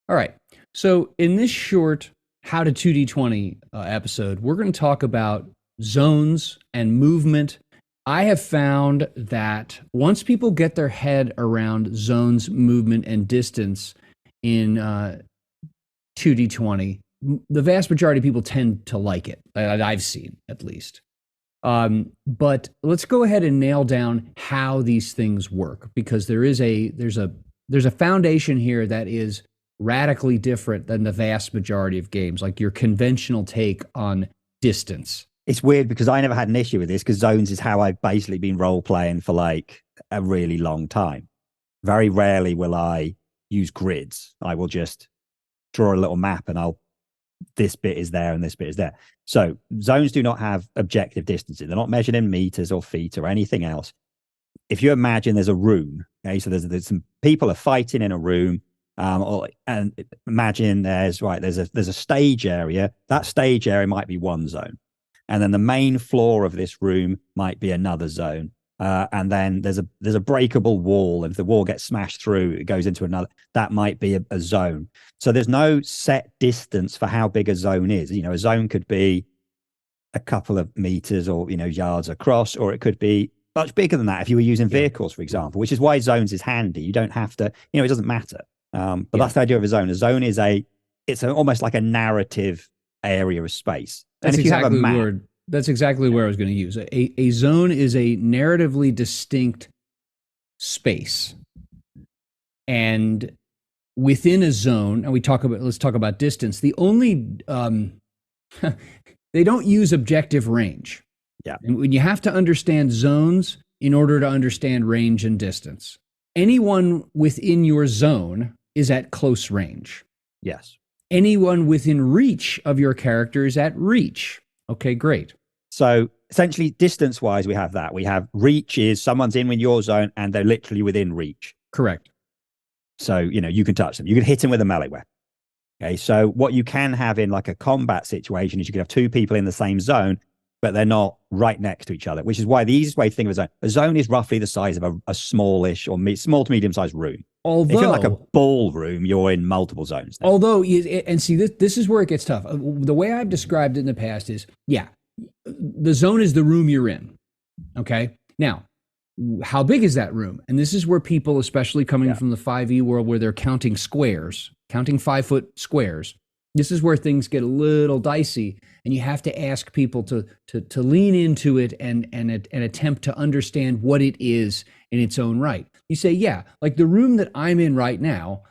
All right. So in this short How to 2D20 episode, we're going to talk about zones and movement. I have found that once people get their head around zones, movement, and distance in 2D20, the vast majority of people tend to like it, that I've seen at least. But let's go ahead and nail down how these things work, because there's a foundation here that is radically different than the vast majority of games, like your conventional take on distance. It's weird because I never had an issue with this because zones is how I've basically been role playing for like a really long time. Very rarely will I use grids. I will just draw a little map and this bit is there and this bit is there. So zones do not have objective distances. They're not measured in meters or feet or anything else. If you imagine there's a room, okay, so there's some people are fighting in a room, and imagine there's a stage area. That stage area might be one zone, and then the main floor of this room might be another zone. And then there's a breakable wall, and if the wall gets smashed through, it goes into another. That might be a zone. So there's no set distance for how big a zone is. You know, a zone could be a couple of meters or yards across, or it could be much bigger than that if you were using vehicles, for example. Which is why zones is handy. You don't have to. It doesn't matter. But that's the idea of a zone. A zone is almost like a narrative area of space. That's and if you have a map, that's exactly where I was going to use. A zone is a narratively distinct space. And within a zone, and let's talk about distance. The only, they don't use objective range. Yeah. And you have to understand zones in order to understand range and distance. Anyone within your zone is at close range. Yes. Anyone within reach of your character is at reach. Okay, great. So essentially, distance-wise, we have that. We have reach is someone's in your zone and they're literally within reach. Correct. So, you can touch them. You can hit them with a melee weapon. Okay, so what you can have in like a combat situation is you can have two people in the same zone, but they're not right next to each other, which is why the easiest way to think of a zone is roughly the size of a smallish or small to medium-sized room. Although, if you're like a ballroom, you're in multiple zones. Then. Although, and see, this is where it gets tough. The way I've described it in the past is, the zone is the room you're in. Okay? Now, how big is that room? And this is where people, especially coming from the 5e world where they're counting squares, counting 5-foot squares, this is where things get a little dicey, and you have to ask people to lean into it and attempt to understand what it is in its own right. You say, like the room that I'm in right now,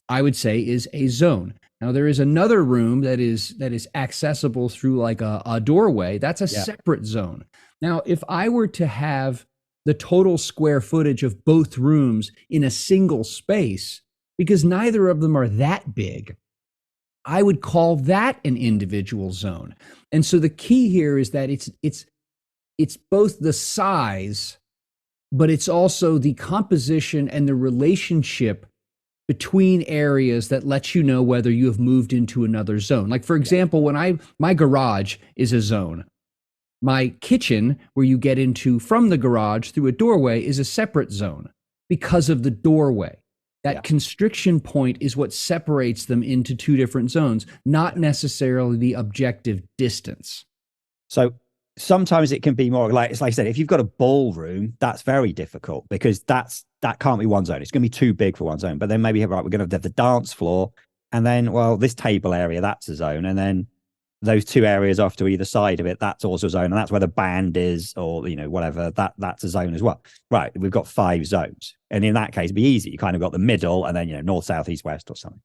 I would say is a zone. Now there is another room that is accessible through like a doorway. That's a separate zone. Now, if I were to have the total square footage of both rooms in a single space, because neither of them are that big, I would call that an individual zone. And so the key here is that it's both the size, but it's also the composition and the relationship between areas that lets you know whether you have moved into another zone. Like, for example, when my garage is a zone. My kitchen, where you get into from the garage through a doorway, is a separate zone because of the doorway. That constriction point is what separates them into two different zones, not necessarily the objective distance. So sometimes it can be more like, it's like I said, if you've got a ballroom, that's very difficult because that can't be one zone. It's going to be too big for one zone. But then maybe, we're going to have the dance floor, and then, this table area, that's a zone. And then those two areas off to either side of it, that's also a zone. And that's where the band is, or, whatever, that's a zone as well. Right. We've got 5 zones. And in that case, it'd be easy. You kind of got the middle and then, north, south, east, west or something.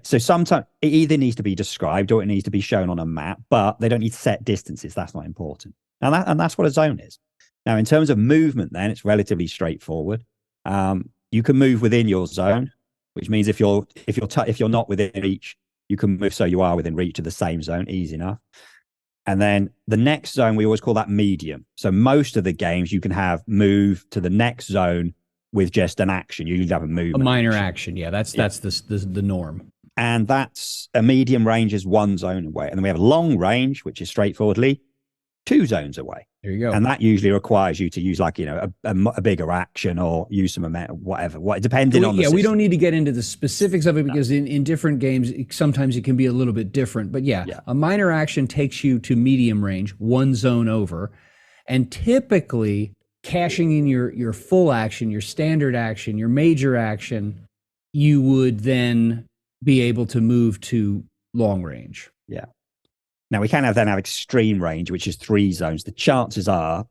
So sometimes it either needs to be described or it needs to be shown on a map, but they don't need set distances. That's not important. And that's what a zone is. Now, in terms of movement, then it's relatively straightforward. You can move within your zone, which means if you're not within reach, you can move so you are within reach of the same zone, easy enough. And then the next zone, we always call that medium. So most of the games you can have move to the next zone with just an action. You have a movement. A minor action. Yeah, that's the norm. And that's a medium range is 1 zone away. And then we have a long range, which is straightforwardly 2 zones away. There you go. And that usually requires you to use like, a bigger action or use some amount, whatever, depending on the system. We don't need to get into the specifics of it because in different games, sometimes it can be a little bit different. But yeah, a minor action takes you to medium range, one zone over. And typically cashing in your full action, your standard action, your major action, you would then be able to move to long range. Yeah. Now we can have extreme range, which is 3 zones. The chances are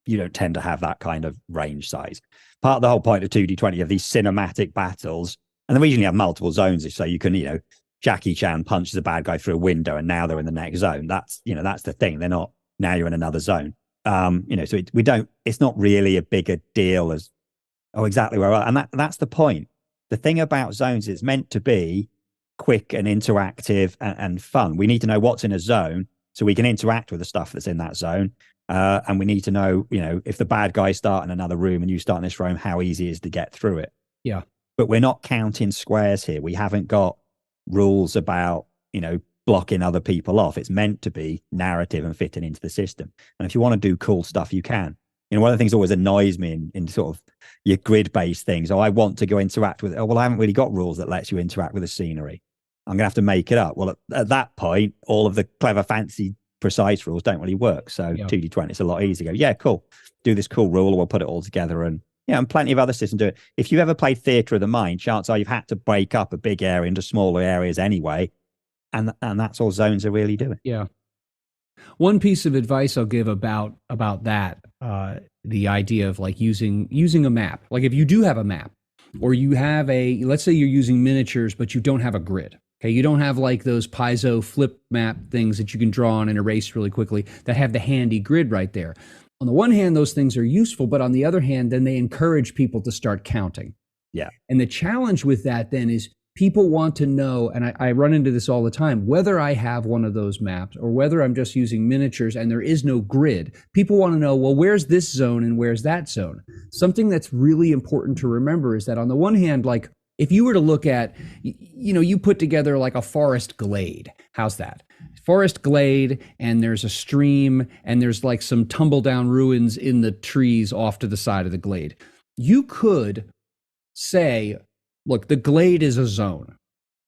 you don't tend to have that kind of range size. Part of the whole point of 2D20 of these cinematic battles, and then we usually have multiple zones, so you can, Jackie Chan punches a bad guy through a window and now they're in the next zone. That's the thing. They're not, now you're in another zone. So it's not really a bigger deal as, exactly where I, and that's the point. The thing about zones is it's meant to be quick and interactive and fun. We need to know what's in a zone so we can interact with the stuff that's in that zone. And we need to know, if the bad guys start in another room and you start in this room, how easy it is to get through it. Yeah. But we're not counting squares here. We haven't got rules about, blocking other people off. It's meant to be narrative and fitting into the system. And if you want to do cool stuff, you can. One of the things that always annoys me in sort of your grid-based things, I want to go interact with it. I haven't really got rules that lets you interact with the scenery. I'm going to have to make it up. Well, at that point, all of the clever, fancy, precise rules don't really work. So 2D20, it's a lot easier. Yeah, cool. Do this cool rule, or we'll put it all together. And and plenty of other systems do it. If you've ever played Theatre of the Mind, chances are you've had to break up a big area into smaller areas anyway. And that's all zones are really doing. Yeah. One piece of advice I'll give about that, the idea of like using a map. Like if you do have a map, or you have let's say you're using miniatures, but you don't have a grid. Okay, you don't have like those piezo flip map things that you can draw on and erase really quickly that have the handy grid right there. On the one hand, those things are useful, but on the other hand, then they encourage people to start counting. Yeah. And the challenge with that then is people want to know, and I run into this all the time, whether I have one of those maps or whether I'm just using miniatures and there is no grid. People want to know, well, where's this zone and where's that zone? Something that's really important to remember is that on the one hand, like if you were to look at, you put together like a forest glade. How's that? Forest glade, and there's a stream, and there's like some tumble down ruins in the trees off to the side of the glade. You could say, look, the glade is a zone.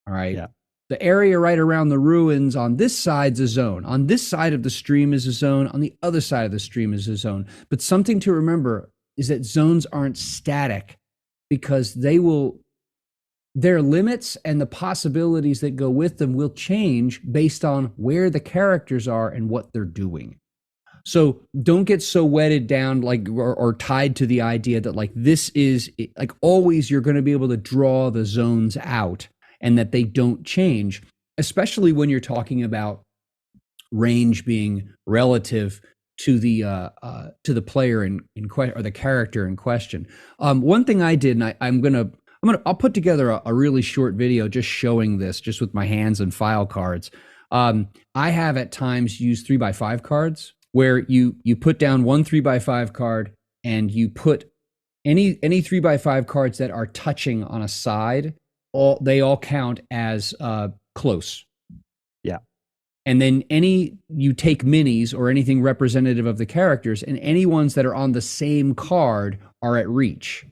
All right. Yeah. The area right around the ruins on this side's a zone. On this side of the stream is a zone. On the other side of the stream is a zone. But something to remember is that zones aren't static because their limits and the possibilities that go with them will change based on where the characters are and what they're doing. So don't get so wedded down like or tied to the idea that like this is like always you're going to be able to draw the zones out and that they don't change, especially when you're talking about range being relative to the player in question or the character in question. One thing I did, and I'll put together a really short video just showing this, just with my hands and file cards. I have at times used 3x5 cards where you put down one 3x5 card and you put any 3x5 cards that are touching on a side. They all count as close. Yeah. And then you take minis or anything representative of the characters, and any ones that are on the same card are at reach.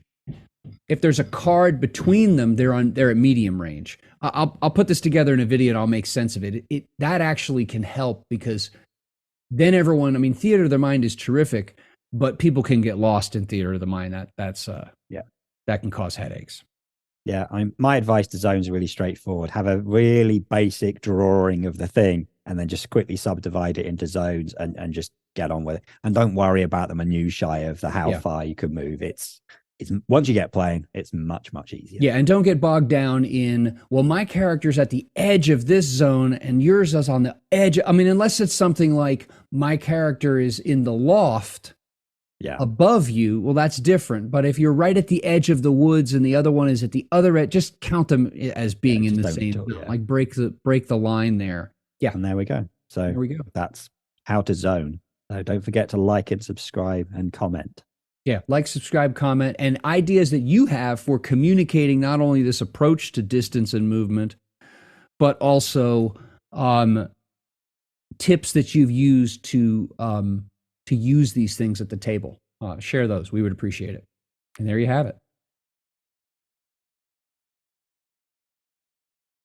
If there's a card between them, they're at medium range. I'll put this together in a video and I'll make sense of it. That actually can help because then everyone, Theater of the Mind is terrific, but people can get lost in Theater of the Mind. That can cause headaches. Yeah, my advice to zones is really straightforward. Have a really basic drawing of the thing and then just quickly subdivide it into zones and just get on with it. And don't worry about the minutiae of how far you could move. It's once you get playing, it's much, much easier. Yeah, and don't get bogged down in, well, my character's at the edge of this zone and yours is on the edge. Unless it's something like my character is in the loft above you, well, that's different. But if you're right at the edge of the woods and the other one is at the other edge, just count them as being in the same, like break the line there. Yeah. And there we go. So there we go. That's how to zone. So don't forget to like and subscribe and comment. Yeah, like, subscribe, comment, and ideas that you have for communicating not only this approach to distance and movement, but also tips that you've used to to use these things at the table. Share those. We would appreciate it. And there you have it.